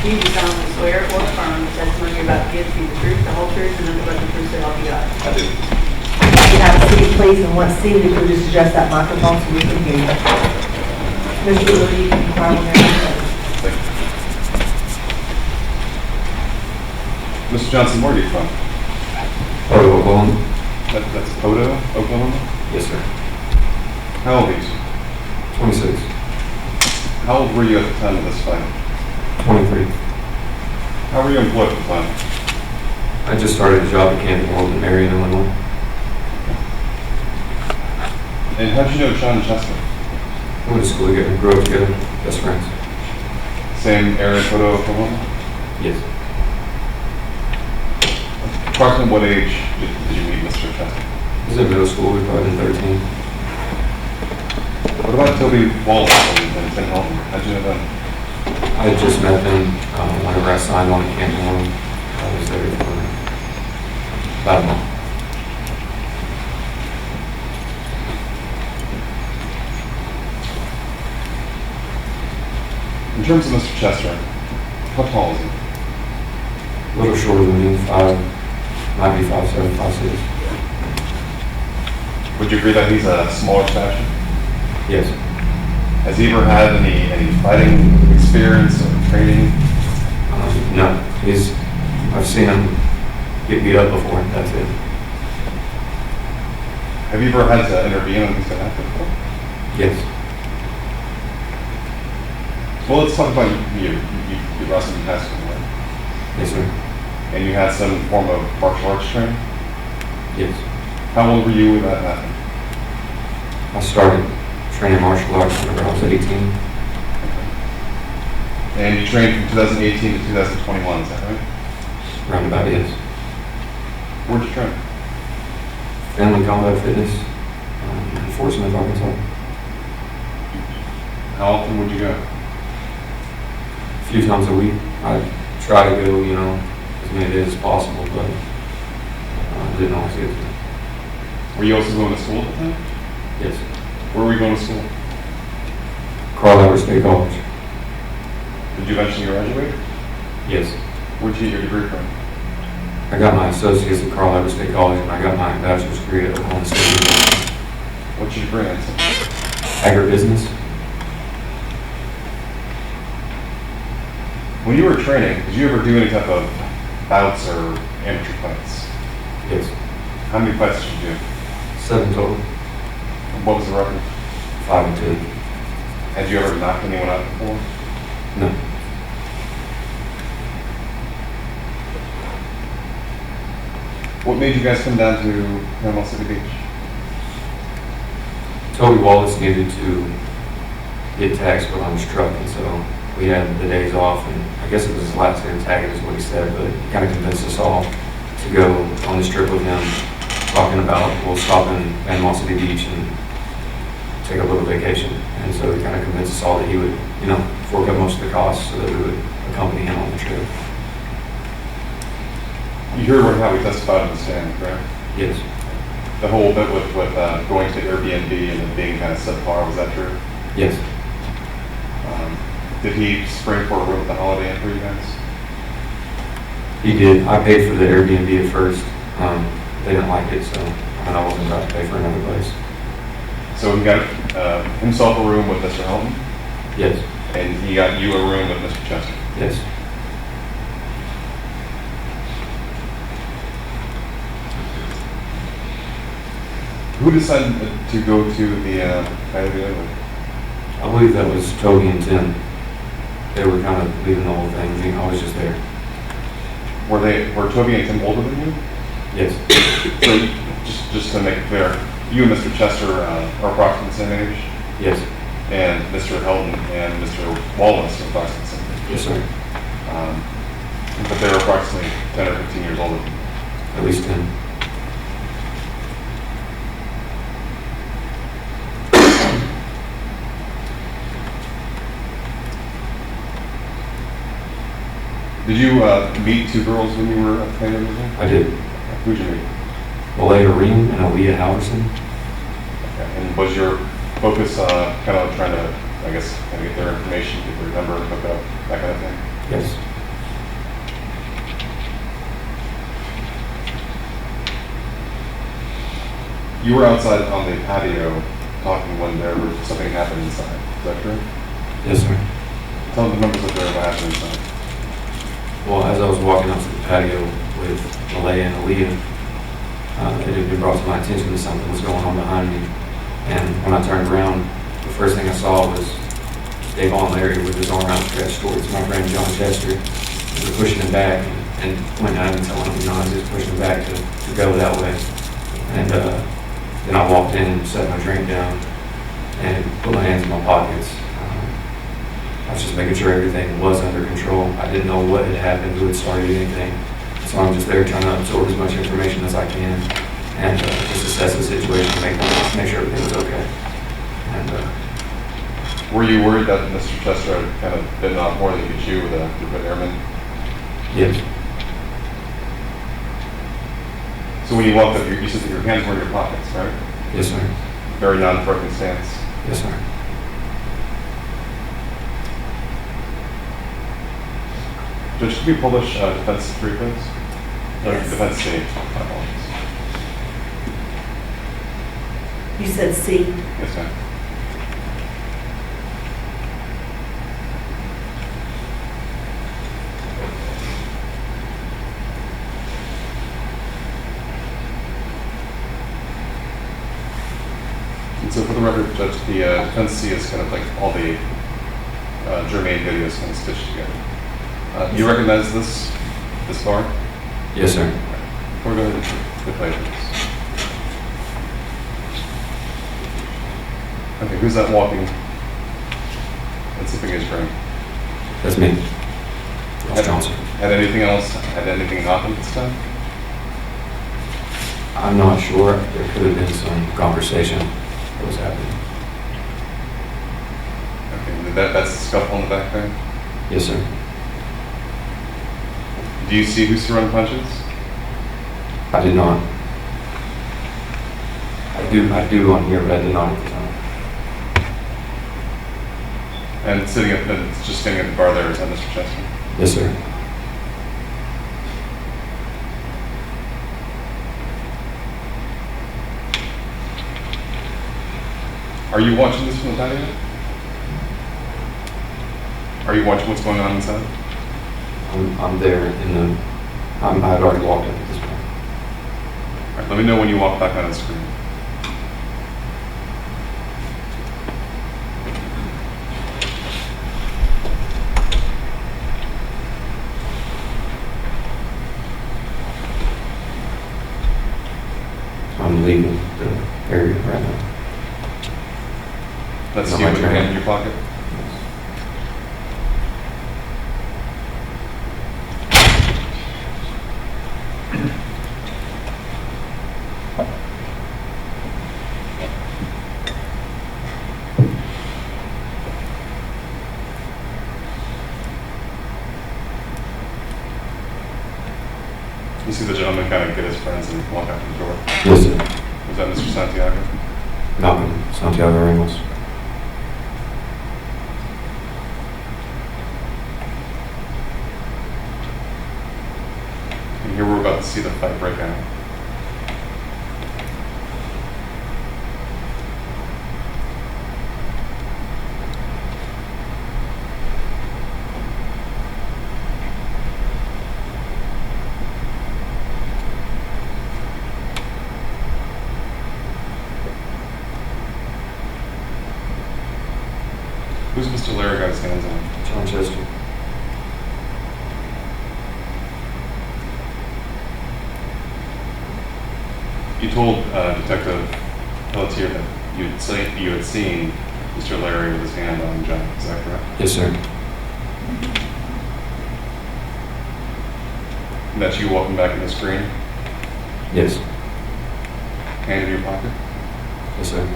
Do you solemnly swear or affirm the testimony you're about to give to be the truth, the whole truth, and nothing but the truth, so help you God? I do. You have a seat, please, and once seated, if you'll just adjust that microphone so we can hear you. Mr. Louis, you can file on there. Thank you. Mr. Johnson, where are you from? Poto, Oklahoma. That's Poto, Oklahoma? Yes, sir. How old are you? 26. How old were you at the time of this fight? 23. How were you employed at the time? I just started a job at Camping World in Marion, Illinois. And how did you know Sean and Chester? We went to school together, grew up together, best friends. Same area, Poto, Oklahoma? Yes. Approximately what age did you meet Mr. Chester? I was in middle school, we were probably been 13. What about Toby Wallace and Tim Helton? How'd you know them? I had just met them whenever I signed on at Camping World. I was there for about a month. In terms of Mr. Chester, how tall is he? A little shorter than me, might be 5'7", 5'6". Would you agree that he's a smaller stature? Yes. Has he ever had any fighting experience or training? No. I've seen him get beat up before, that's it. Have you ever had to intervene on things like that before? Yes. Well, let's talk about you. You wrestled in high school, right? Yes, sir. And you had some form of martial arts training? Yes. How old were you when that happened? I started training martial arts whenever I was 18. And you trained from 2018 to 2021, is that right? Roundabout, yes. Where'd you train? Family Combat Fitness, in Fort Smith, Arkansas. How often would you go? A few times a week. I try to go, as many days as possible, but didn't always get to. Were you also going to school at the time? Yes. Where were you going to school? Carl Albert State College. Did you eventually graduate? Yes. Where'd you get your degree from? I got my associates at Carl Albert State College, and I got my bachelor's degree at Oklahoma State University. What's your degree in? Agribusiness. When you were training, did you ever do any type of bouts or amateur fights? Yes. How many fights did you do? 7 total. What was the record? 5 and 2. Had you ever knocked anyone out before? No. What made you guys come down to Panama City Beach? Toby Wallace needed to get tags put on his truck, and so we had the days off, and I guess it was his last day of tagging is what he said, but he kind of convinced us all to go on this trip with him, talking about we'll stop in Panama City Beach and take a little vacation. And so he kind of convinced us all that he would, fork up most of the costs so that we would accompany him on the trip. You heard how he testified in the stand, correct? Yes. The whole bit with going to Airbnb and it being kind of subpar, was that true? Yes. Did he spring for a room at the Holiday Inn for you guys? He did. I paid for the Airbnb at first. They didn't like it, so I wasn't about to pay for another place. So he got himself a room with Mr. Helton, Yes. and he got you a room with Mr. Chester. Yes. Who decided to go to the Coyote Ugly? I believe that was Toby and Tim. They were kind of leading the whole thing. I was just there. Were Toby and Tim older than you? Yes. So just to make it clear, you and Mr. Chester are approximately the same age, Yes. and Mr. Helton and Mr. Wallace are approximately the same age. Yes, sir. But they're approximately 10 or 15 years older. At least 10. Did you meet two girls when you were at Coyote Ugly? I did. Who'd you meet? Malaya Ream and Aaliyah Halverson. Okay. And was your focus kind of trying to, I guess, kind of get their information, get their number, hook up, that kind of thing? Yes. You were outside on the patio talking when something happened inside. Is that true? Yes, sir. Tell the members of there what happened inside. Well, as I was walking up to the patio with Malaya and Aaliyah, it had been brought to my attention that something was going on behind me. And when I turned around, the first thing I saw was Dayvon Larry with his arm outstretched towards my friend John Chester. We were pushing him back and went down and telling him, you know, I was just pushing him back to go that way. And then I walked in and set my drink down and put my hands in my pockets. I was just making sure everything was under control. I didn't know what had happened, who had started anything. So I'm just there trying to absorb as much information as I can and just assess the situation, make sure everything was okay. And Were you worried that Mr. Chester had kind of bitten off more than he could chew with a good airman? yes, So when you walked up, you said that your hands were in your pockets, right? yes, sir. Very non-threatening stance. Yes, sir. Judge, could we publish defense 3, please? Or Yes. defense C. My apologies. You said C. Yes, ma'am. And so for the record, Judge, the defense C is kind of like all the germane videos kind of stitched together. Do you recognize this bar? Yes, sir. We're going to play this. Okay, who's that walking and sipping his drink? That's me. Ross Johnson. Had anything else? Had anything happened this time? I'm not sure. There could have been some conversation that was happening. Okay, that's the scuffle in the back there? Yes, sir. Do you see who's throwing punches? I did not. I do on here, but I did not at the time. And just standing at the bar there, is that Mr. Chester? Yes, sir. Are you watching this from the patio? Are you watching what's going on inside? I'm there in the. I had already walked up at this point. All right, let me know when you walk back on the screen. I'm leaving the area right now. That's No, you my with your turn. hand in your pocket. You see the gentleman kind of get his friends and walk out the door. Yes, sir. Was that Mr. Santiago? Malcolm Santiago Ramos. And here we're about to see the fight break out. Who's Mr. Larry got his hands on? John Chester. You told Detective Pelletier that you had seen Mr. Larry with his hand on John. Is that correct? Yes, sir. And that's you walking back in the screen, Yes. hand in your pocket? Yes, sir.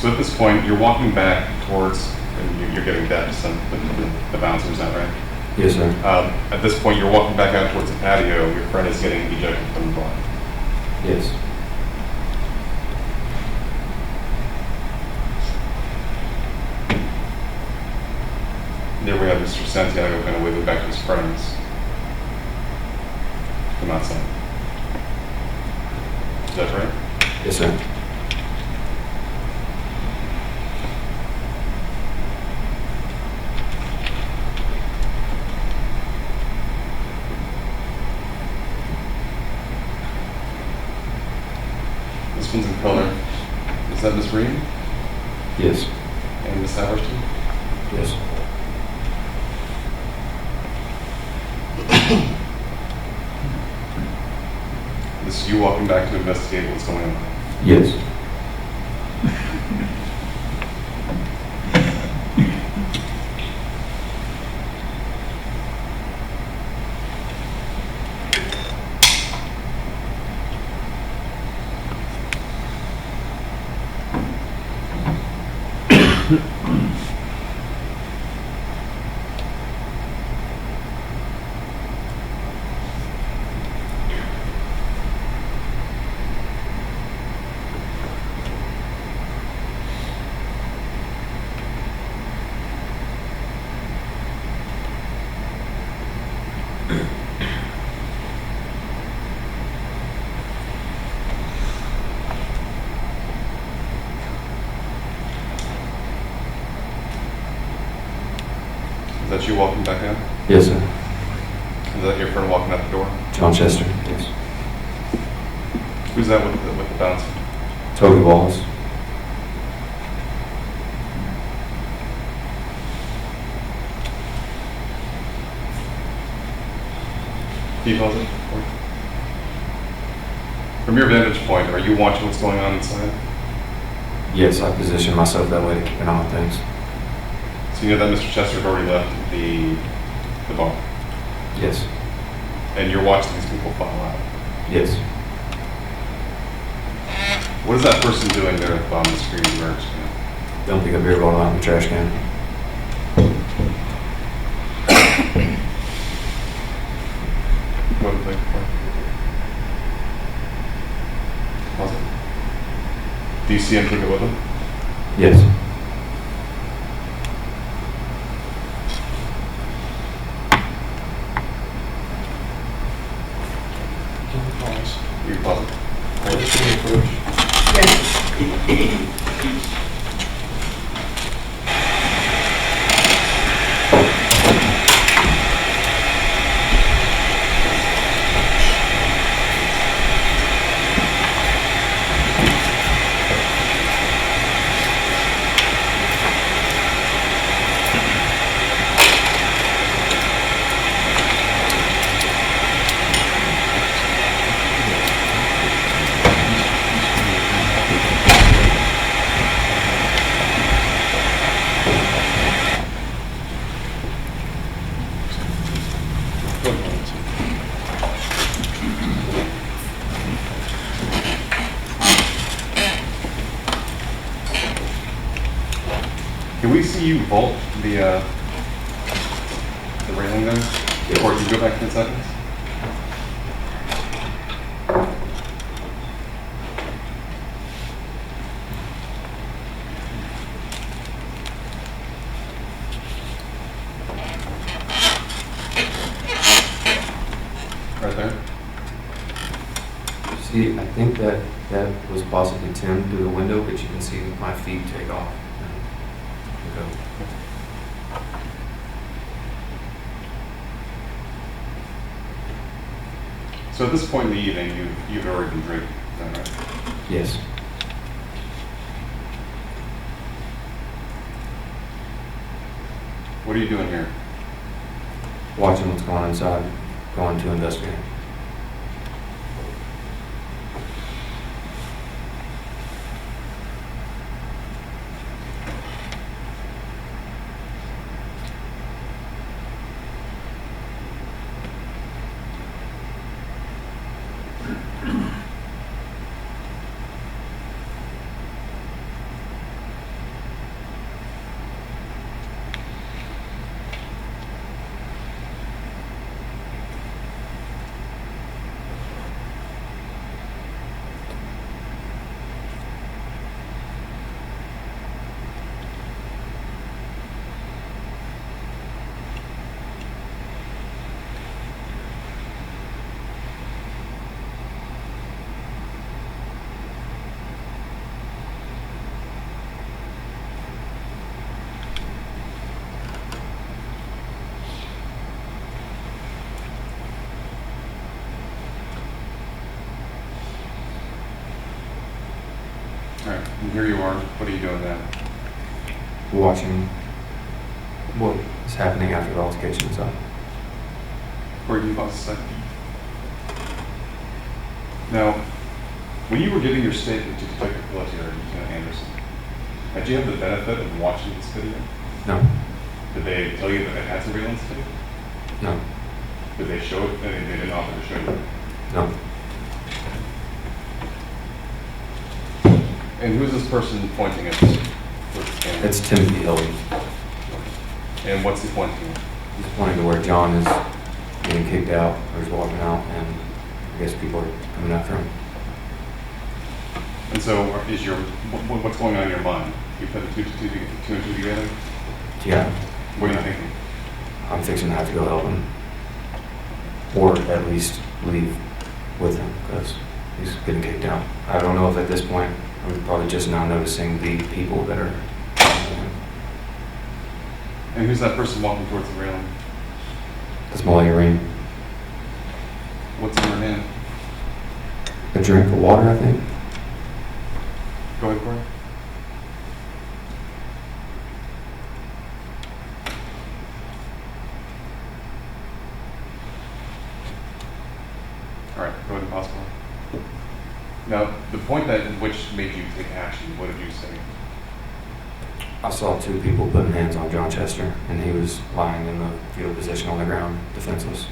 So at this point, you're walking back towards, and you're getting depths and the bouncers, is that right? Yes, sir. At this point, you're walking back out towards the patio. Your friend is getting ejected from the bar. Yes. There we have Mr. Santiago kind of waving back to his friends from outside. Is that right? Yes, sir. This one's in color. Is that Miss Reed Yes. and Miss Haverton? Yes. This is you walking back to investigate what's going on. Yes. Is that you walking back in? Yes, sir. Is that your friend walking out the door? John Chester. Yes. Who's that with the bouncer? Toby Wallace. He calls it? From your vantage point, are you watching what's going on inside? Yes, I position myself that way to keep an eye on things. So you know that Mr. Chester's already left the bar, Yes. and you're watching these people file out. Yes. What is that person doing there at the bottom of the screen? Where it's, Dumping a beer bottle out in the trash can. what did they pause it? Do you see him take it with him? Yes. You can pause it. Can we see you vault the railing there? Or can you go back 10 seconds? Right there? See, I think that was possibly Tim through the window, but you can see my feet take off. And go. So at this point in the evening, you've already been drinking, is that right? Yes. What are you doing here? Watching what's going on inside, going to investigate. And here you are. What are you doing now? Watching what is happening after the altercation is up. Corey, do you want to say? Now, when you were giving your statement to Detective Pelletier and Lieutenant Anderson, did you have the benefit of watching this video? No, Did they tell you that they had surveillance tape? no, Did they show it? They didn't offer to show you. no. And who's this person pointing at with the camera? It's Timothy Hildy. And what's he pointing at? He's pointing to where John is getting kicked out, or he's walking out, and I guess people are coming after him. And so, what's going on in your mind? You put the two and two together? Yeah, What are you thinking? I'm fixing to have to go help him. Or at least leave with him, because he's getting kicked out. I don't know if at this point, I'm probably just now noticing the people that are following him. And who's that person walking towards the railing? That's Molly Irene. What's in her hand? A drink of water, I think. Go ahead, Corey. All right, go ahead and pause. Now, the point that in which made you take action, what did you say? I saw two people putting hands on John Chester, and he was lying in the fetal position on the ground, defenseless.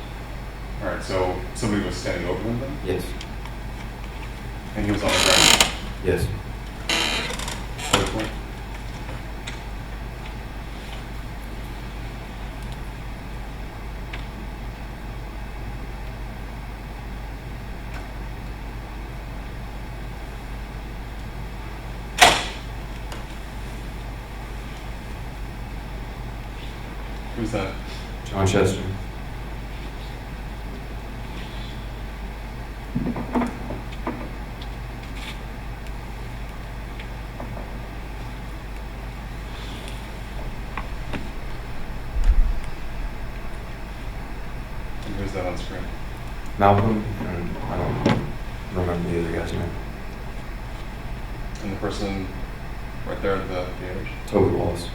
All right, so somebody was standing over him then? Yes. And he was on the ground? Yes. Go ahead, Corey. Who's that? John Chester. And who's that on screen? Malcolm, and I don't remember the other guy's name. And the person right there at the edge? Toby Wallace.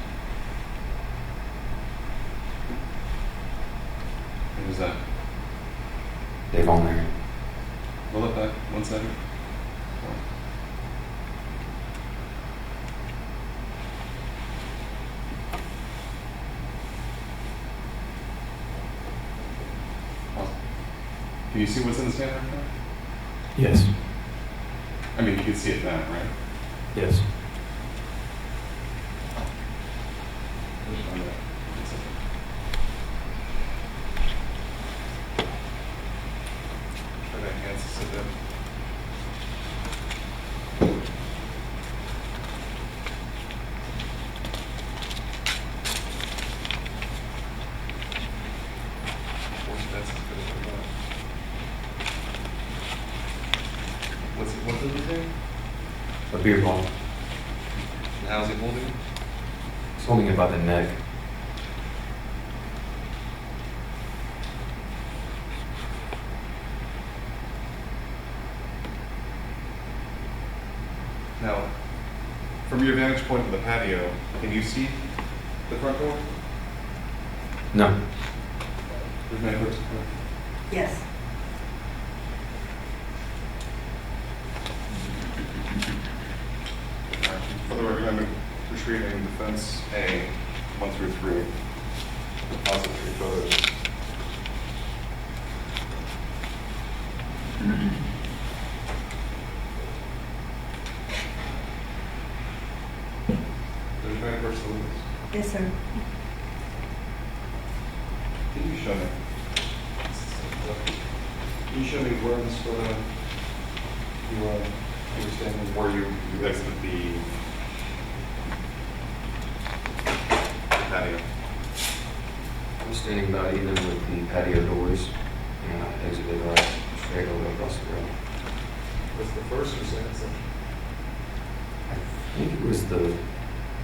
And who's that? Dayvon Larry. Roll it back 1 second. Awesome. Can you see what's in the stand right now? Yes. I mean, you can see it now, right? Yes. Try that hands to sit down. That's as good as I got. What's in his name? A beer ball. And how's he holding it? He's holding it by the neck. Now, from your vantage point in the patio, can you see the front door? No. There's many doors. Yes. For the record, I'm retrieving defense A 1 through 3. Positive 3 photos. There's many person. Yes, sir. Can you show me? Can you show me where in this photo you were standing, where you exited the patio? I was standing about even with the patio doors, and I exited right straight over across the road. Was the first or second section? I think it was the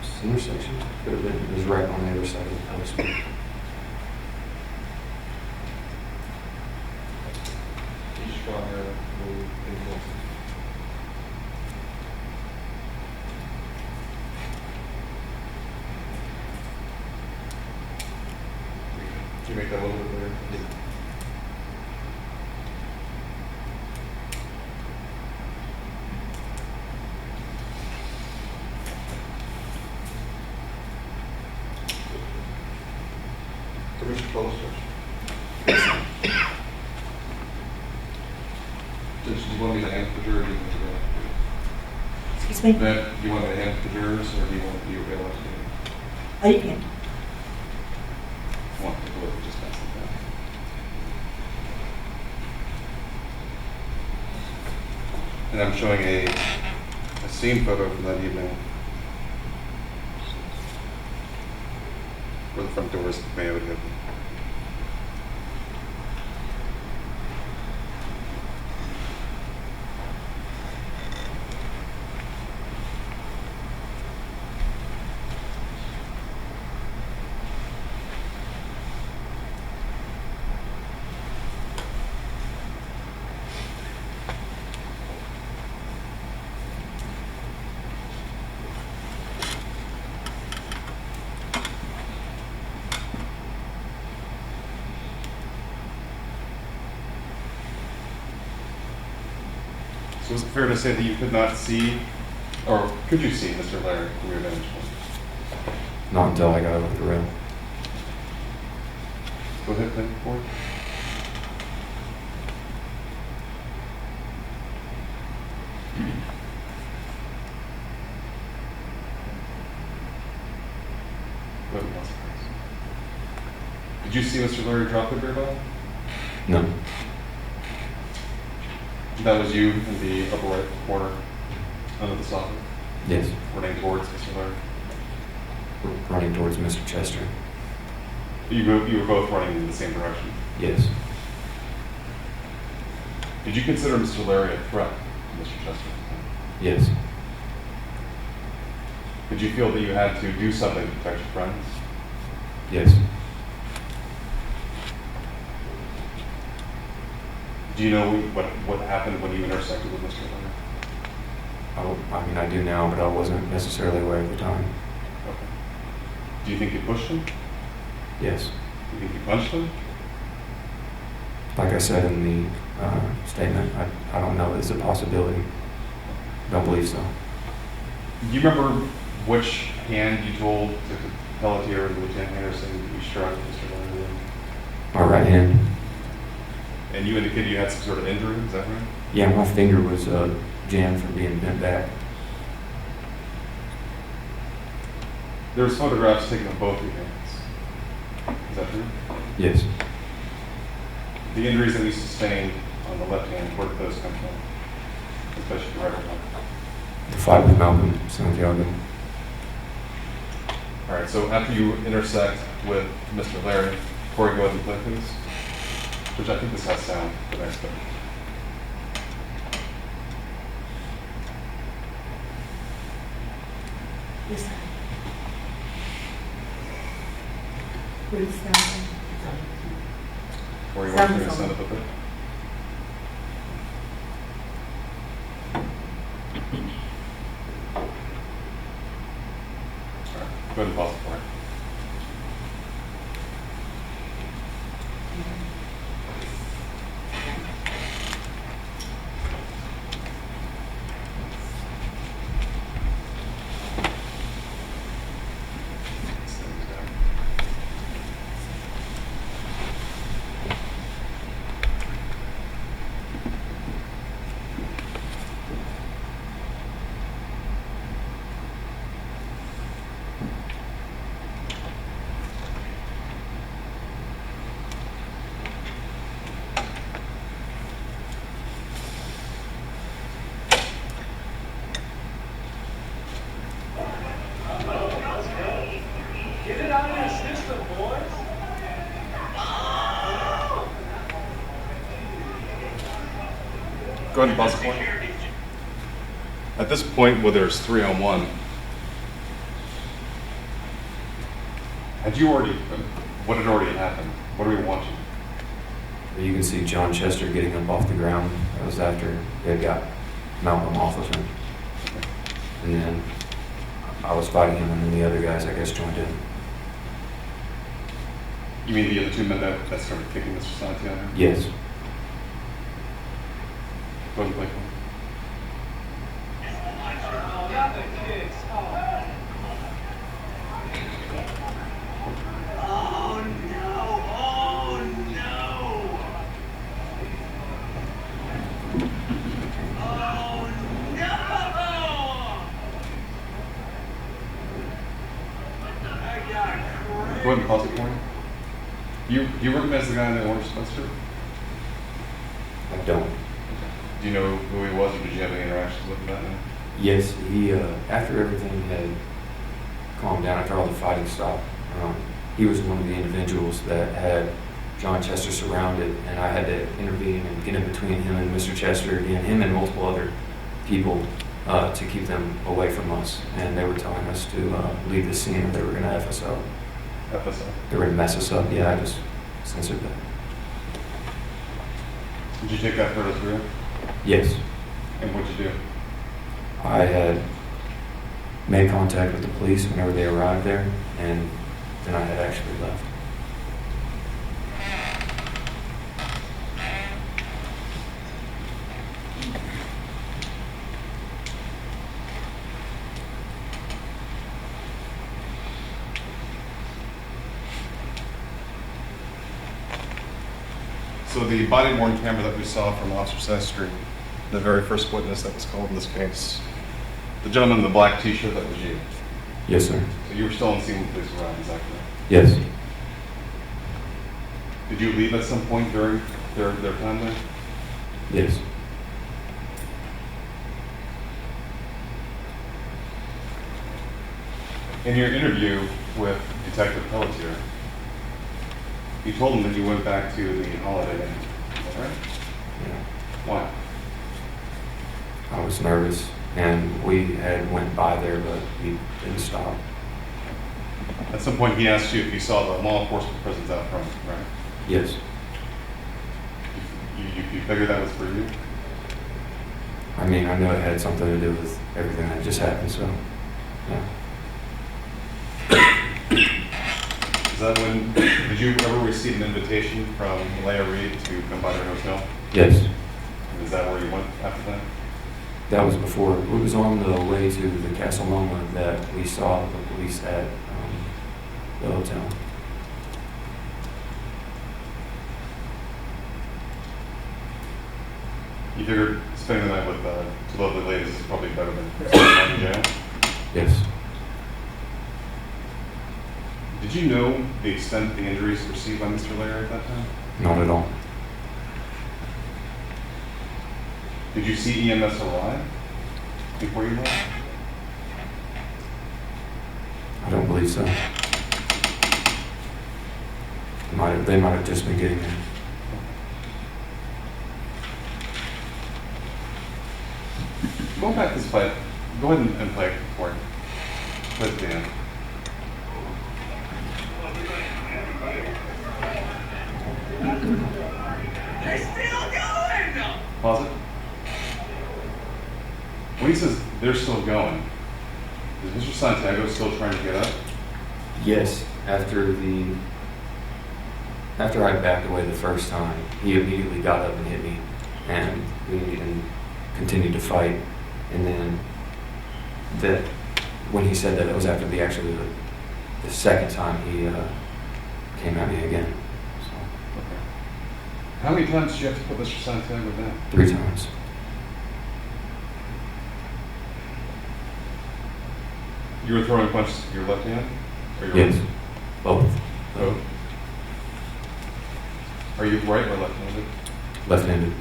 center section. Could have been. It was right on the other side of the post. Each draw here will influence. Can you make that a little bit clearer? Commissioner Close, do you want me to hand the jury? Or do you want to Excuse me? do you want me to hand the jurors, or do you want to be available to me? Oh, you can. I want to look, just pass it down. And I'm showing a scene photo from that evening where the front doors of Coyote Ugly. So is it fair to say that you could not see, or could you see Mr. Larry from your vantage point? Not until I got over the rail. Go ahead, then, forward. Go ahead and pause it, please. Did you see Mr. Larry drop the beer bottle? No. That was you in the upper right corner under the soffit, Yes. running towards Mr. Larry. Running towards Mr. Chester. You were both running in the same direction. Yes. Did you consider Mr. Larry a threat to Mr. Chester? Yes. Did you feel that you had to do something to protect your friends? Yes. Do you know what happened when you intersected with Mr. Larry? I mean, I do now, but I wasn't necessarily aware at the time. Okay. Do you think you pushed him? Yes. Do you think you punched him? Like I said in the statement, I don't know. It's a possibility. Don't believe so. Do you remember which hand you told to Pelletier and Lieutenant Anderson that you struck Mr. Larry with? My right hand. And you indicated you had some sort of injury, is that right? Yeah, my finger was jammed from being bent back. There was photographs taken of both your hands. Is that true? Yes. The injuries that you sustained on the left hand, where did those come from? Especially the right one. The fight with Malcolm Santiago. All right, so after you intersect with Mr. Larry, Corey, go ahead and play, please. Which I think this has sound, but I expect. This side. What is that? Corey, you want Sound to is stand on. up a bit? All right, go ahead and pause it for it. Get it out of your system, boys. Go ahead and pause the point. At this point, where there's 3-on-1, had you already, what had already happened? What are we watching? You can see John Chester getting up off the ground. That was after they had got Malcolm off of him. And then I was fighting him, and then the other guys, I guess, joined in. You mean the other two men that started kicking Mr. Santiago? Yes. Go ahead and play for me. Oh, not the kids. Oh. Oh no! Oh no! Oh no! I got Go ahead and pause it for me. You recognize the guy in the orange sweatshirt? I don't. Do you know who he was, or did you have any interactions with him that night? Yes, he, after everything had calmed down, after all the fighting stopped, he was one of the individuals that had John Chester surrounded, and I had to intervene and get in between him and Mr. Chester, again, him and multiple other people, to keep them away from us. And they were telling us to leave the scene, or they were going to F us up. FSO. They were going to mess us up. Yeah, I just censored that. Did you take that photo through? Yes. And what'd you do? I had made contact with the police whenever they arrived there, and then I had actually left. So the body-worn camera that we saw from Officer Sestry, the very first witness that was called in this case, the gentleman in the black t-shirt, that was you. Yes, sir. So you were still on scene when the police arrived, is that correct? Yes. Did you leave at some point during their time there? Yes. In your interview with Detective Pelletier, you told him that you went back to the Holiday Inn. Is that right? Yeah. Why? I was nervous, and we had went by there, but he didn't stop. At some point, he asked you if you saw the law enforcement presence out front, right? Yes. You figured that was for you? I mean, I know it had something to do with everything that just happened, so, yeah. Is that when, did you ever receive an invitation from Leah Reed to come by their hotel? Yes. And is that where you went after that? That was before. It was on the way to the Castle Loma that we saw the police at the hotel. You figured spending the night with two lovely ladies is probably better than going to jail? Yes. Did you know the extent of the injuries received by Mr. Larry at that time? Not at all. Did you see EMS arrive before you left? I don't believe so. They might have just been getting there. Go back to this fight. Go ahead and play it for it. Play it to the end. They're still going! Pause it. When he says they're still going, is Mr. Santiago still trying to get up? Yes. After I backed away the first time, he immediately got up and hit me, and we even continued to fight. And then when he said that, it was after the second time he came at me again. So, Okay. How many times did you have to put Mr. Santiago down? 3 times. You were throwing punches with your left hand? Or your Yes. right? Both. Both. Are you right or left-handed? Left-handed.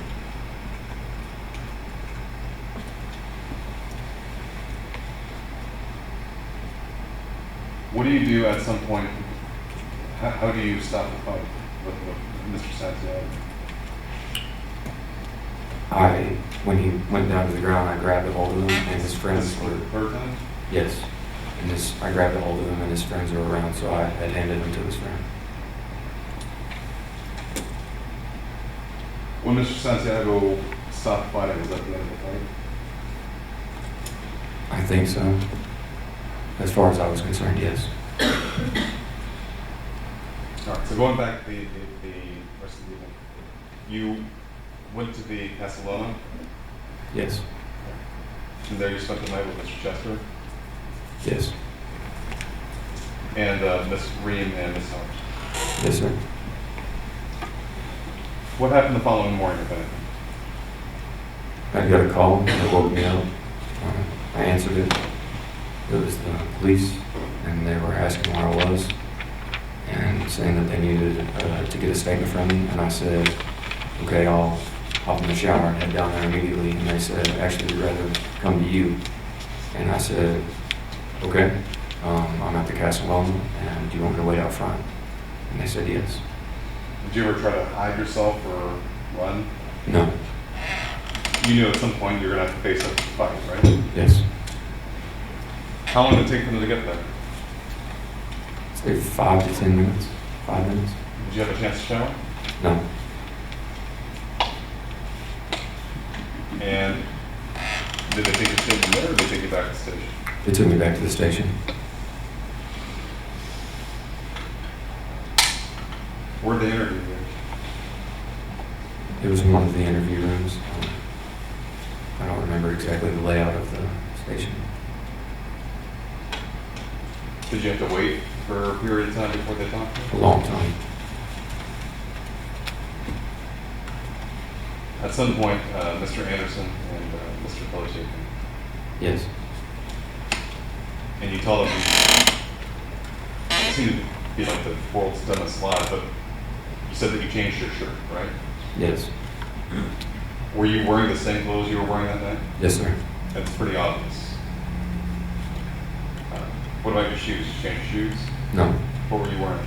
What do you do at some point? How do you stop the fight with Mr. Santiago? When he went down to the ground, I grabbed a hold of him, and his friends This was were. the third time? Yes. And I grabbed a hold of him, and his friends were around, so I had handed him to his friend. When Mr. Santiago stopped fighting, was that the end of the fight? I think so. As far as I was concerned, yes. All right, so going back to the rest of the evening, you went to the Castellana, Yes. and there you spent the night with Mr. Chester, Yes. and Miss Ream and Miss Hart. Yes, sir. What happened the following morning, if anything? I got a call that woke me up. I answered it. It was the police, and they were asking where I was and saying that they needed to get a statement from me. And I said, okay, I'll hop in the shower and head down there immediately. And they said, actually, we'd rather come to you. And I said, okay, I'm at the Castle Loma, and do you want me to wait out front? And they said yes. Did you ever try to hide yourself or run? No. You knew at some point you were going to have to face up to the fight, right? Yes. How long did it take them to get there? Say 5 to 10 minutes. 5 minutes. Did you have a chance to shower? No. And did they take your statement there, or did they take you back to the station? They took me back to the station. Where'd they interview you? It was in one of the interview rooms. I don't remember exactly the layout of the station. Did you have to wait for a period of time before they talked to you? A long time. At some point, Mr. Anderson and Mr. Pelletier, Yes. and you told them it seemed to be like the world's dumbest lie, but you said that you changed your shirt, right? Yes. Were you wearing the same clothes you were wearing that night? Yes, sir. That's pretty obvious. What about your shoes? Did you change your shoes? No. What were you wearing?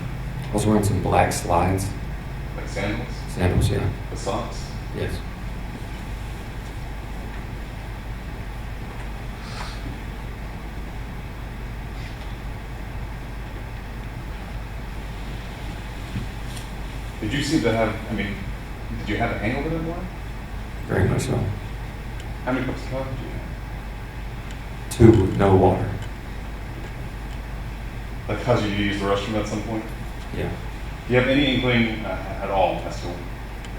I was wearing some black slides. Like sandals? Sandals, yeah. With socks? Yes. Did you seem to have, did you have a hangover that morning? Very much so. How many cups of coffee did you have? 2 with no water. That caused you to use the restroom at some point? Yeah. Do you have any inkling at all as to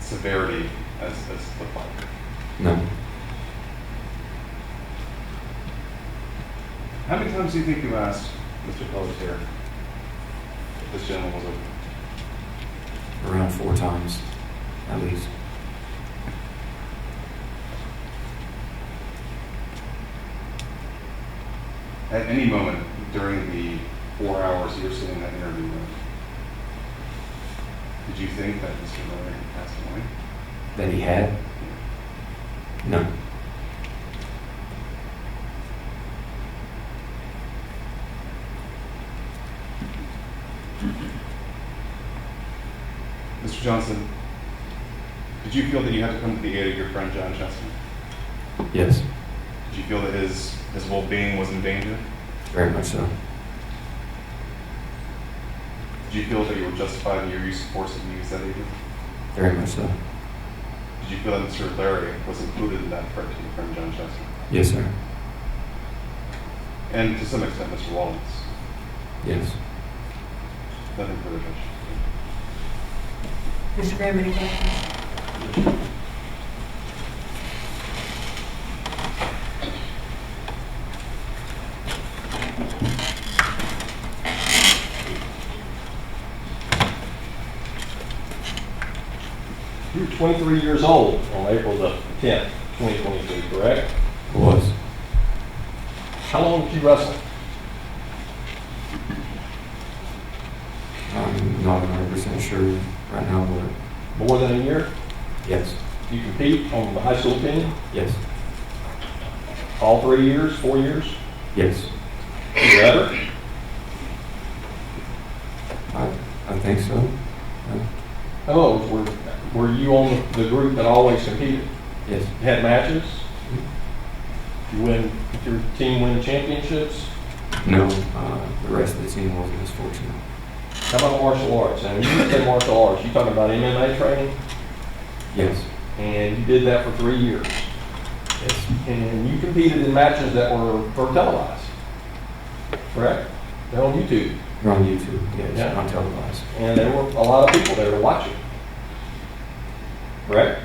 severity as the fight? No. How many times do you think you asked Mr. Pelletier if this gentleman was okay? Around 4 times, at least. At any moment during the 4 hours you were sitting in that interview room, did you think that Mr. Larry had passed away? That he had? No. Mr. Johnson, did you feel that you had to come to the aid of your friend John Chester? Yes. Did you feel that his well-being was in danger? Very much so. Did you feel that you were justified in your use of force and use that agent? Very much so. Did you feel that Mr. Larry was included in that threat to your friend John Chester? Yes, sir. And to some extent, Mr. Wallace? Yes. Nothing further, Judge. Mr. Graham, any questions? You were 23 years old on April the 10th, 2022, correct? It was. How long did you wrestle? I'm not 100% sure right now, but More than a year? yes. You compete on the high school team? Yes. All 3 years, 4 years? Yes. You ever? I think so. Oh, were you on the group that always competed? Yes. You had matches? Did your team win championships? No, the rest of the team wasn't as fortunate. How about martial arts? And when you say martial arts, you talking about MMA training? Yes. And you did that for 3 years. Yes. And you competed in matches that were televised, correct? They're on YouTube. They're on YouTube, yes, Yeah. not televised. And there were a lot of people there to watch it. Correct?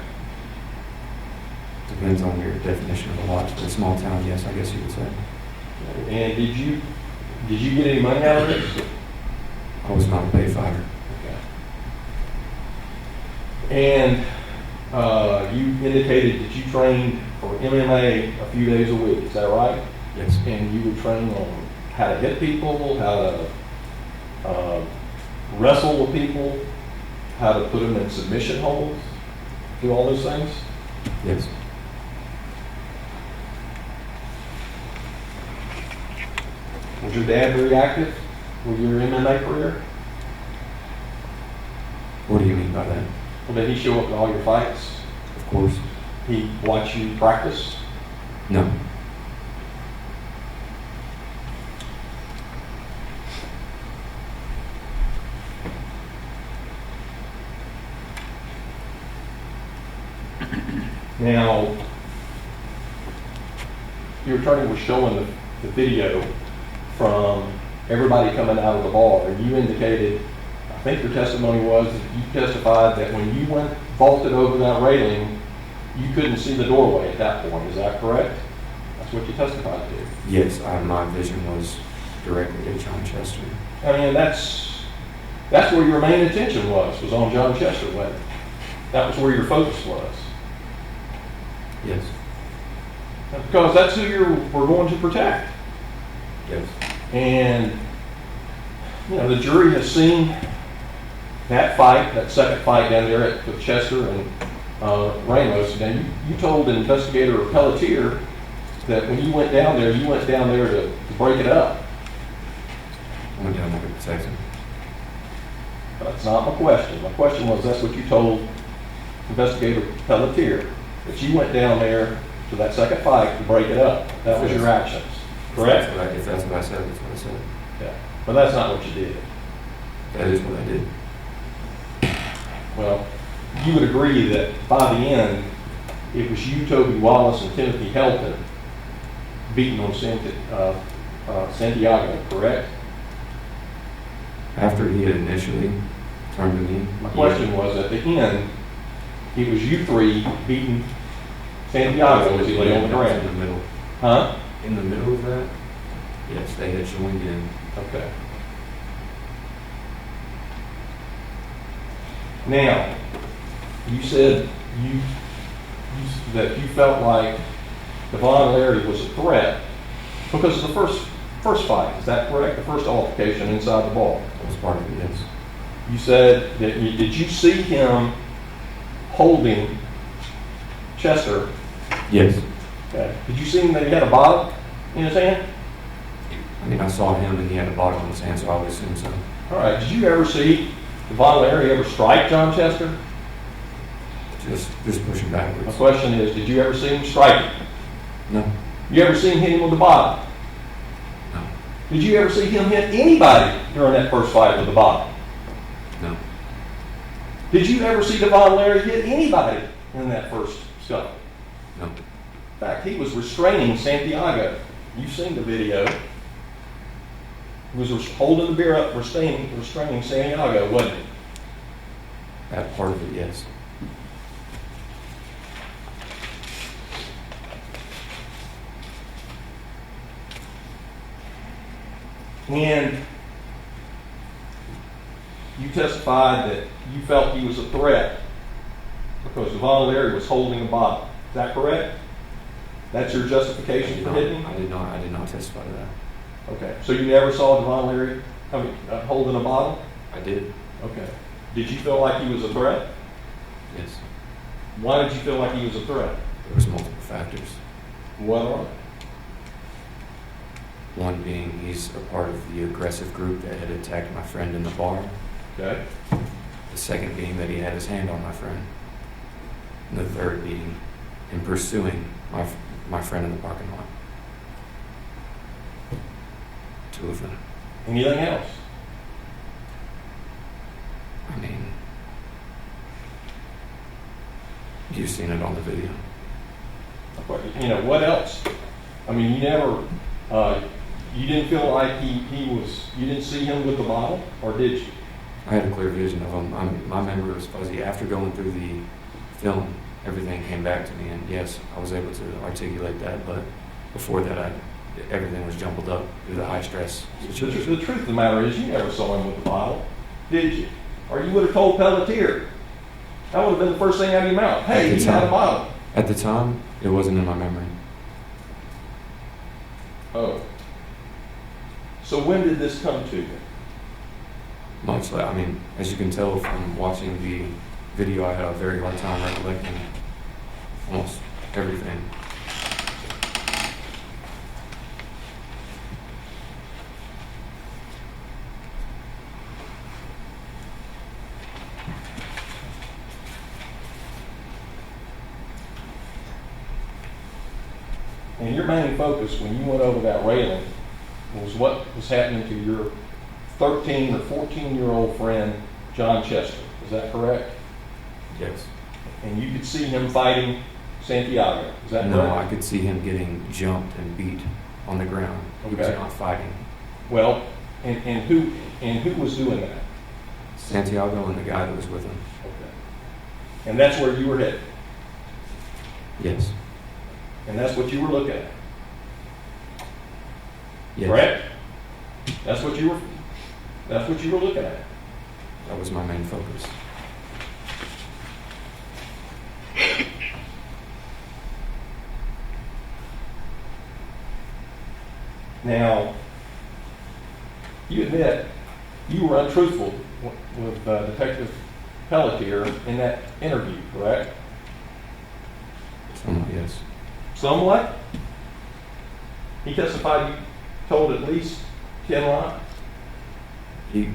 Depends on your definition of a watch. For a small town, yes, I guess you could say. And did you get any money out of this? I was not a pay fighter. And you indicated that you trained for MMA a few days a week, is that right? Yes. And you would train on how to hit people, how to wrestle with people, how to put them in submission holds, do all those things? Yes. Was your dad very active with your MMA career? What do you mean by that? Well, did he show up at all your fights? Of course. He watched you practice? No. Now, your attorney was showing the video from everybody coming out of the bar, and you indicated, I think your testimony was that you testified that when you vaulted over that railing, you couldn't see the doorway at that point. Is that correct? That's what you testified to. Yes, my vision was directly at John Chester. I mean, that's where your main attention was on John Chester, wasn't it? That was where your focus was. Yes. Because that's who we're going to protect. Yes. And, you know, the jury has seen that fight, that second fight down there with Chester and Ramos. Now, you told investigator Pelletier that when you went down there to break it up. I went down there to protect him. That's not my question. My question was, that's what you told investigator Pelletier, that you went down there to that second fight to break it up. That was your actions, correct? If that's what I said, that's what I said. Yeah. But that's not what you did. That is what I did. Well, you would agree that by the end, it was you, Toby Wallace, and Timothy Helton beating on Santiago, correct? After he had initially turned to me. My question was, at the end, it was you three beating Santiago as he lay on the In ground. the middle. Huh? In the middle of that? Yes, they had joined in. Okay. Now, you said that you felt like Dayvon Larry was a threat because of the first fight. Is that correct? The first altercation inside the bar. That was part of it, yes. You said that did you see him holding Chester? Yes. Okay. Did you see him that he had a bottle in his hand? I mean, I saw him and he had a bottle in his hand, so I would assume so. All right. Did you ever see Dayvon Larry ever strike John Chester? Just pushing My backwards. question is, did you ever see him strike him? No. You ever see him hit him with the bottle? No. Did you ever see him hit anybody during that first fight with the bottle? No. Did you ever see Dayvon Larry hit anybody in that first scuffle? No. In fact, he was restraining Santiago. You've seen the video. He was holding the beer up, restraining Santiago, wasn't he? That part of it, yes. And you testified that you felt he was a threat because Dayvon Larry was holding a bottle. Is that correct? That's your justification for hitting him? I did not testify to that. Okay. So you never saw Dayvon Larry holding a bottle? I did. Okay. Did you feel like he was a threat? Yes. Why did you feel like he was a threat? There was multiple factors. What are they? One being he's a part of the aggressive group that had attacked my friend in the bar. Okay. The second being that he had his hand on my friend. And the third being him pursuing my friend in the parking lot. Two of them. Anything else? I mean, you've seen it on the video. You know, what else? I mean, you You didn't feel like you didn't see him with the bottle, or did you? I had a clear vision of him. My memory was fuzzy. After going through the film, everything came back to me, and yes, I was able to articulate that, but before that, everything was jumbled up due to the high stress The situation. truth of the matter is, you never saw him with the bottle, did you? Or you would have told Pelletier. That would have been the first thing out of your mouth. Hey, he had a bottle. At the time, it wasn't in my memory. Oh. So when did this come to you? Much like, I mean, as you can tell from watching the video, I had a very hard time recollecting almost everything. And your main focus when you went over that railing was what was happening to your 13 or 14-year-old friend, John Chester. Is that correct? Yes. And you could see him fighting Santiago. Is that No, correct? I could see him getting jumped and beat on the ground. He was Okay. not fighting. Well, and who was doing that? Santiago and the guy that was with him. Okay. And that's where you were headed. Yes. And that's what you were looking at. Yes. Correct? That's what you were looking at. That was my main focus. Now, you admit you were untruthful with Detective Pelletier in that interview, correct? Somewhat, yes. Somewhat? He testified you told at least 10 lies? He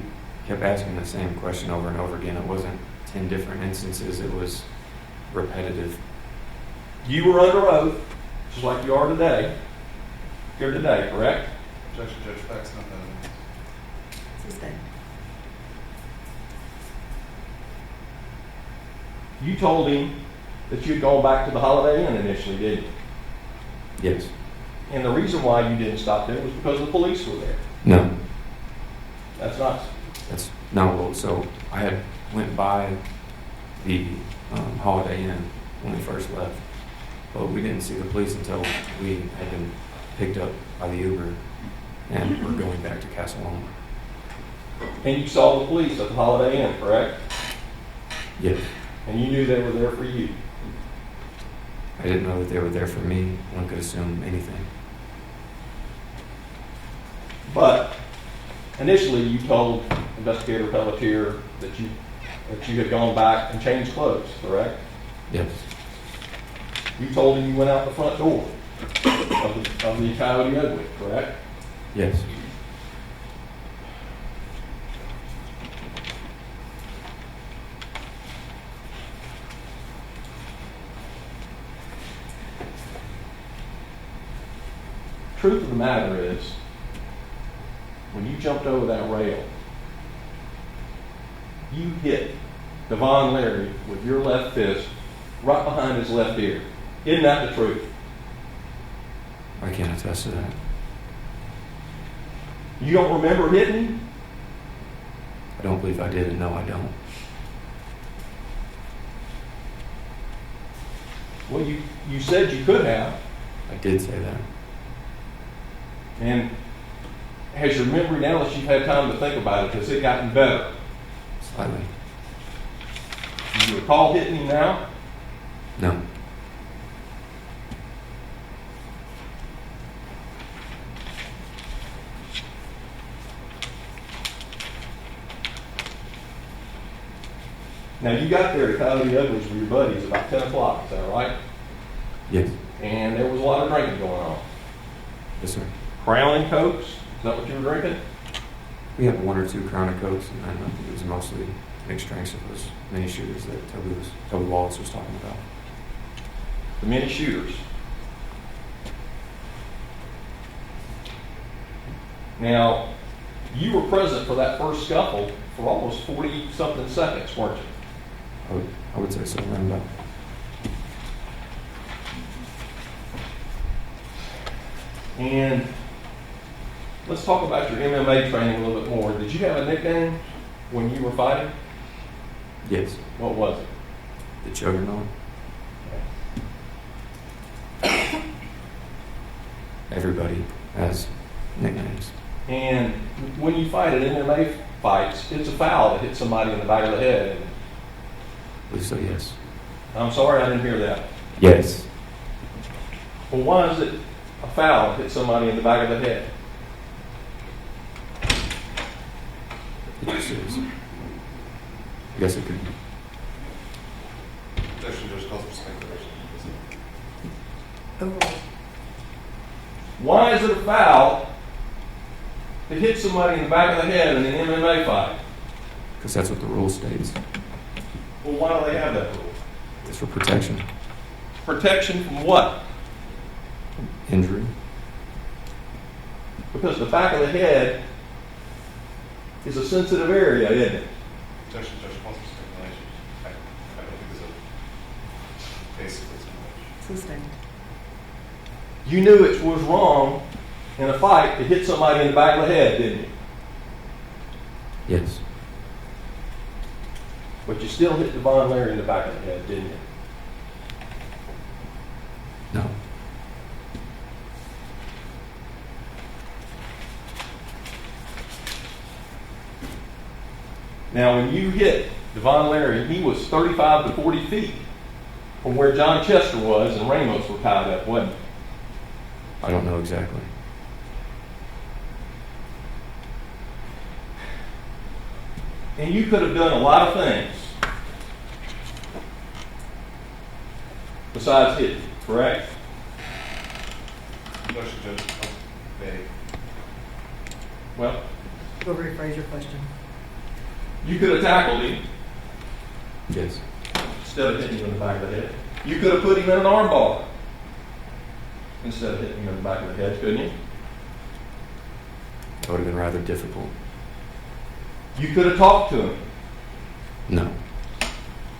kept asking the same question over and over again. It wasn't 10 different instances. It was repetitive. You were under oath, just like you are today, here today, correct? Objection, Judge, facts not evidence. Sustained. You told him that you'd gone back to the Holiday Inn initially, didn't you? Yes. And the reason why you didn't stop there was because the police were there. No. That's not. That's no. Well, so I had went by the Holiday Inn when we first left, but we didn't see the police until we had been picked up by the Uber and we're going back to Castle Loma. And you saw the police at the Holiday Inn, correct? Yes. And you knew they were there for you. I didn't know that they were there for me. One could assume anything. But initially, you told Investigator Pelletier that you had gone back and changed clothes, correct? Yes. You told him you went out the front door of the Coyote Ugly, correct? Yes. Truth of the matter is, when you jumped over that rail, you hit Dayvon Larry with your left fist right behind his left ear. Isn't that the truth? I can't attest to that. You don't remember hitting him? I don't believe I did, and no, I don't. Well, you said you could have. I did say that. And has your memory, now that you've had time to think about it, has it gotten better? Slightly. Do you recall hitting him now? No. Now, you got there to Coyote Ugly's with your buddies about 10 o'clock, is that right? Yes. And there was a lot of drinking going on. Yes, sir. Crown and Cokes, is that what you were drinking? We had one or two Crown of Cokes, and I think it was mostly mixed drinks of those mini shooters that Toby Wallace was talking about. The many shooters. Now, you were present for that first scuffle for almost 40-something seconds, weren't you? I would say so, around about. And Let's talk about your MMA training a little bit more. Did you have a nickname when you were fighting? Yes, What was it? the Juggernaut. Everybody has nicknames. And when you fight at MMA fights, it's a foul to hit somebody in the back of the head. I believe so, yes. I'm sorry, I didn't hear that. Yes. Well, why is it a foul to hit somebody in the back of the head? It just is. I guess it could. Objection, Judge calls for speculation. Overruled. Why is it a foul to hit somebody in the back of the head in an MMA fight? Because that's what the rule states. Well, why do they have that rule? It's for protection. Protection from what? Injury. Because the back of the head is a sensitive area, isn't it? Objection, Judge calls for speculation. I don't think there's a basis for speculation. Sustained. You knew it was wrong in a fight to hit somebody in the back of the head, didn't you? Yes. But you still hit Dayvon Larry in the back of the head, didn't you? No. Now, when you hit Dayvon Larry, he was 35 to 40 feet from where John Chester was and Ramos were tied up, wasn't he? I don't know exactly. And you could have done a lot of things besides hitting, correct? Objection, Judge calls vague. Well, Go rephrase your question. you could have tackled him Yes. instead of hitting him in the back of the head. You could have put him in an arm bar instead of hitting him in the back of the head, couldn't you? That would have been rather difficult. You could have talked to him. No.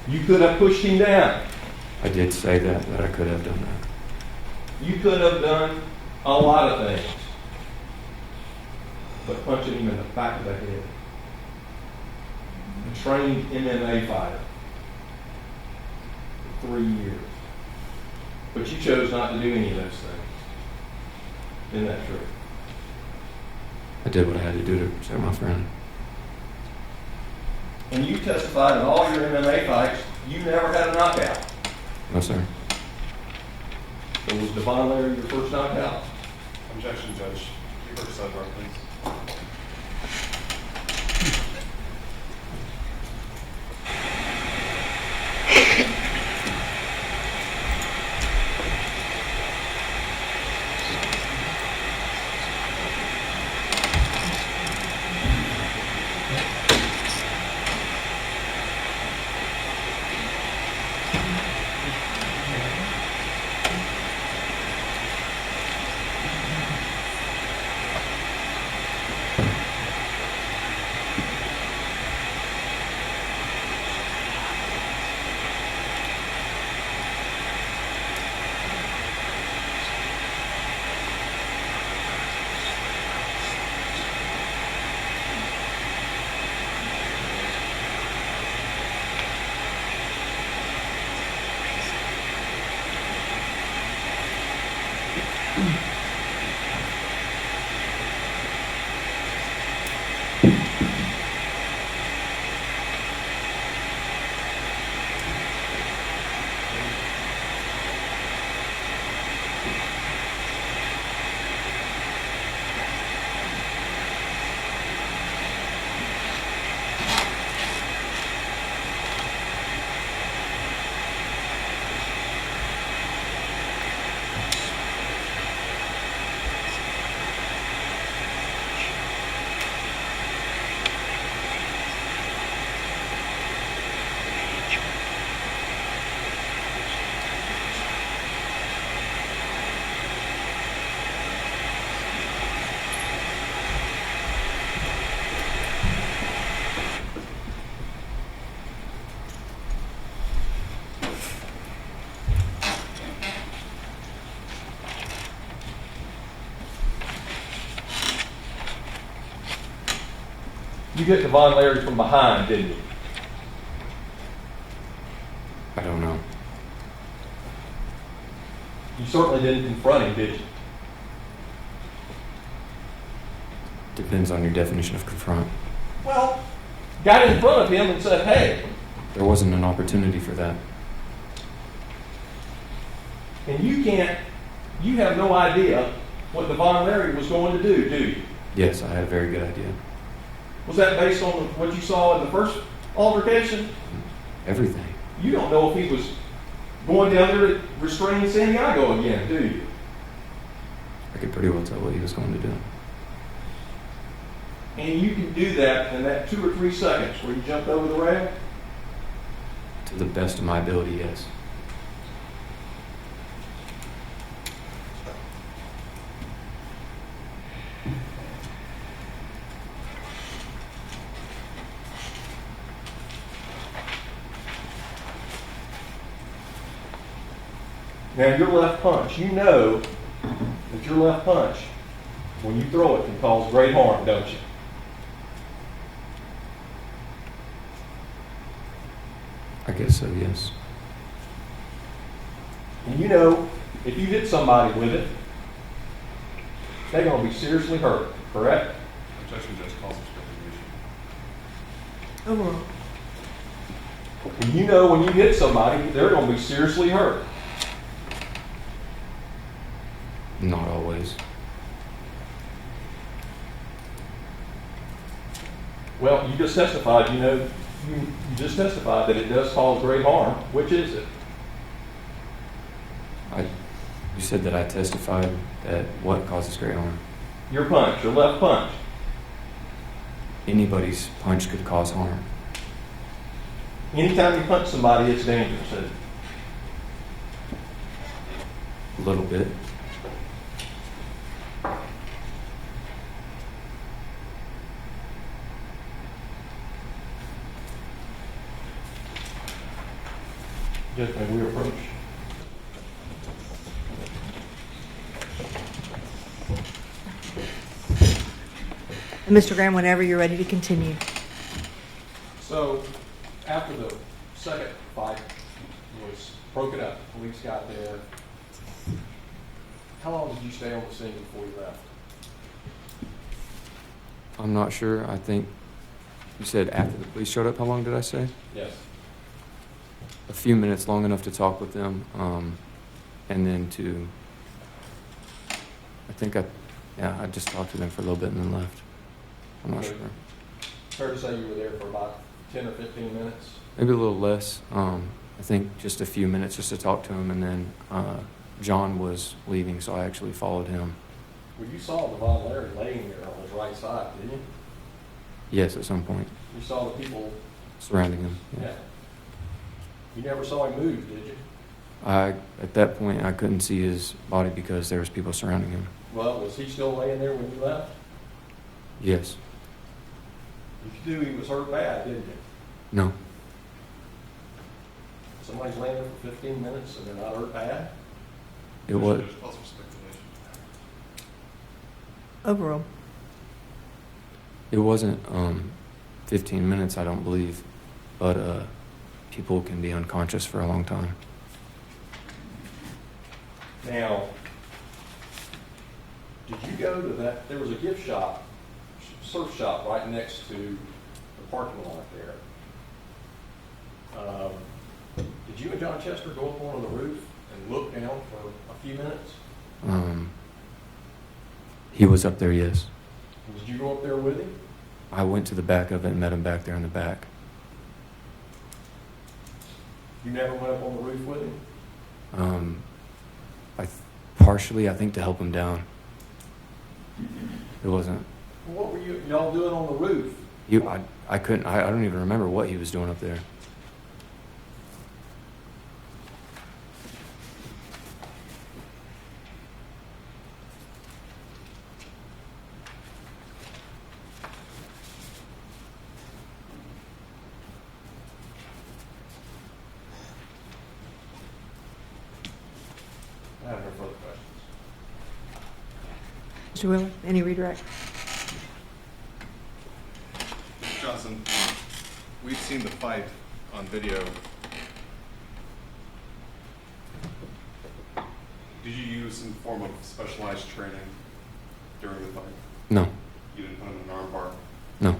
You could have pushed him down. I did say that I could have done that. You could have done a lot of things. But punching him in the back of the head. A trained MMA fighter. For 3 years. But you chose not to do any of those things. Isn't that true? I did what I had to do to protect my friend. And you testified in all your MMA fights, you never had a knockout. No, sir. So was Dayvon Larry your first knockout? Objection, Judge. Keep her sidebar, please. You hit Dayvon Larry from behind, didn't you? I don't know. You certainly didn't confront him, did you? Depends on your definition of confront. Well, got in front of him and said, hey. There wasn't an opportunity for that. And you have no idea what Dayvon Larry was going to do you? Yes, I had a very good idea. Was that based on what you saw in the first altercation? Everything. You don't know if he was going down there to restrain Santiago again, do you? I could pretty well tell what he was going to do. And you can do that in that 2 or 3 seconds where you jumped over the rail? To the best of my ability, yes. Now, your left punch, you know that your left punch, when you throw it, can cause great harm, don't you? I guess so, yes. And you know, if you hit somebody with it, they're going to be seriously hurt, correct? Objection, Judge, calls for speculation. Overruled. And you know when you hit somebody, they're going to be seriously hurt. Not always. Well, you just testified, you just testified that it does cause great harm. Which is it? You said that I testified that what causes great harm? Your punch, your left punch. Anybody's punch could cause harm. Anytime you punch somebody, it's dangerous, isn't it? A little bit. Just may we approach. And Mr. Graham, whenever you're ready to continue. So, after the second fight was broken up, police got there. How long did you stay on the scene before you left? I'm not sure. I think you said after the police showed up. How long did I say? Yes. A few minutes, long enough to talk with them, and then I just talked to them for a little bit and then left. I'm not sure. Fair to say you were there for about 10 or 15 minutes? Maybe a little less. I think just a few minutes just to talk to him, and then John was leaving, so I actually followed him. Well, you saw Dayvon Larry laying there on his right side, didn't you? Yes, at some point. You saw the people. Surrounding him. Yeah. You never saw him move, did you? At that point, I couldn't see his body because there was people surrounding him. Well, was he still laying there when you left? Yes. You knew he was hurt bad, didn't you? No. Somebody's laying there for 15 minutes and they're not hurt bad? It was. Judge, calls for speculation. Overruled. It wasn't 15 minutes, I don't believe, but people can be unconscious for a long time. Now, did you go to that? There was a gift shop, surf shop right next to the parking lot there. Did you and John Chester go up onto the roof and look down for a few minutes? He was up there, yes. Did you go up there with him? I went to the back of it and met him back there in the back. You never went up on the roof with him? Partially, I think, to help him down. It wasn't. What were y'all doing on the roof? I couldn't. I don't even remember what he was doing up there. I have no further questions. Mr. Wheeler, any redirect? Johnson, we've seen the fight on video. Did you use some form of specialized training during the fight? No. You didn't put him in an armbar, No.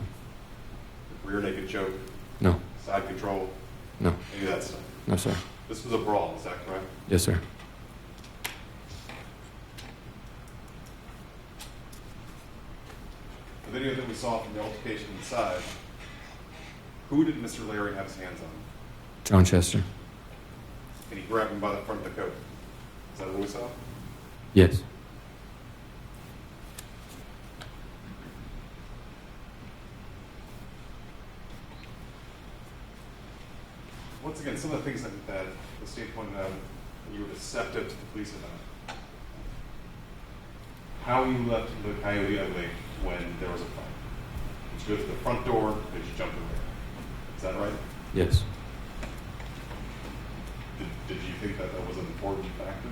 rear naked choke, No. side control, No. any of that stuff? No, sir. This was a brawl, is that correct? Yes, sir. The video that we saw from the altercation inside, who did Mr. Larry have his hands on? John Chester. And he grabbed him by the front of the coat. Is that what we saw? Yes. Once again, some of the things that the state pointed out, that you were deceptive to the police about. How you left the Coyote Ugly when there was a fight. Did you go to the front door, or did you jump away? Is that right? Yes. Did you think that that was an important factor?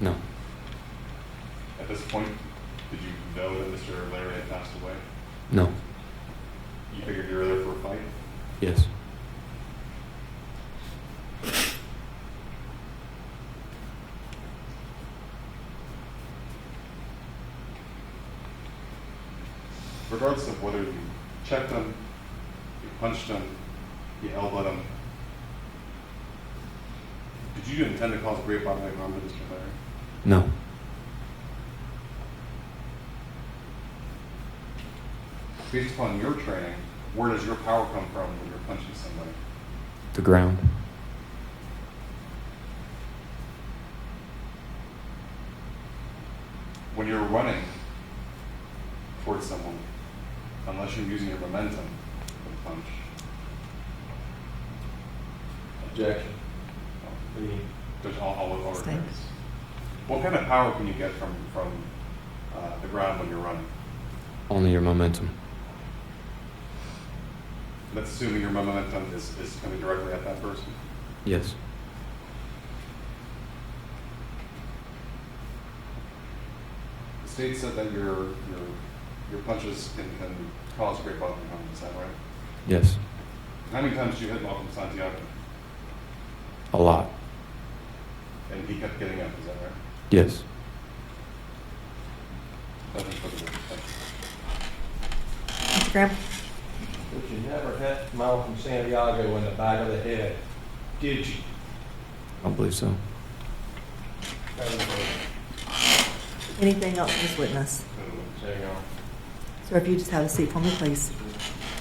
No. At this point, did you know that Mr. Larry had passed away? No. You figured you were there for a fight? Yes. Regardless of whether you checked him, you punched him, you elbowed him, did you intend to cause great bodily harm to Mr. Larry? No. Based upon your training, where does your power come from when you're punching somebody? The ground. When you're running towards someone, unless you're using your momentum for the punch, Objection. I'll look over Stay. this. What kind of power can you get from the ground when you're running? Only your momentum. That's assuming your momentum is coming directly at that person. Yes. The state said that your punches can cause great bodily harm. Is that right? Yes. How many times did you hit Malcolm Santiago? A lot. And he kept getting up. Is that right? Yes. Nothing further. Thank Mr. Graham? But you never hit Malcolm Santiago in the back of the head, did you? I don't believe so. Anything else for this witness? you. There you go. Sir, if you just have a seat for me, please.